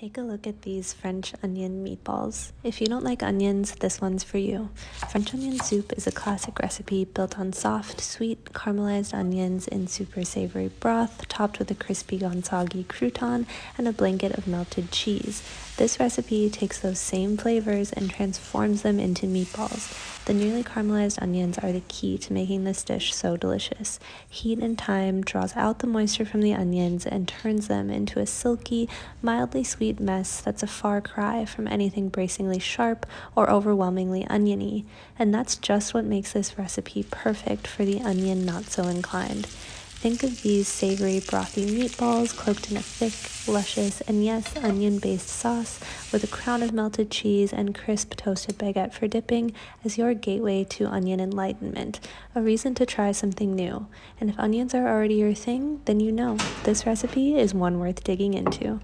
Take a look at these French onion meatballs. If you don't like onions, this one's for you. French onion soup is a classic recipe built on soft, sweet, caramelized onions in super savory broth, topped with a crispy gonzagi crouton and a blanket of melted cheese. This recipe takes those same flavors and transforms them into meatballs. The nearly caramelized onions are the key to making this dish so delicious. Heat and time draws out the moisture from the onions and turns them into a silky, mildly sweet mess that's a far cry from anything bracingly sharp or overwhelmingly oniony. And that's just what makes this recipe perfect for the onion not so inclined. Think of these savory, brothy meatballs cloaked in a thick, luscious, and yes, onion-based sauce with a crown of melted cheese and crisp toasted baguette for dipping as your gateway to onion enlightenment, a reason to try something new. And if onions are already your thing, then you know this recipe is one worth digging into.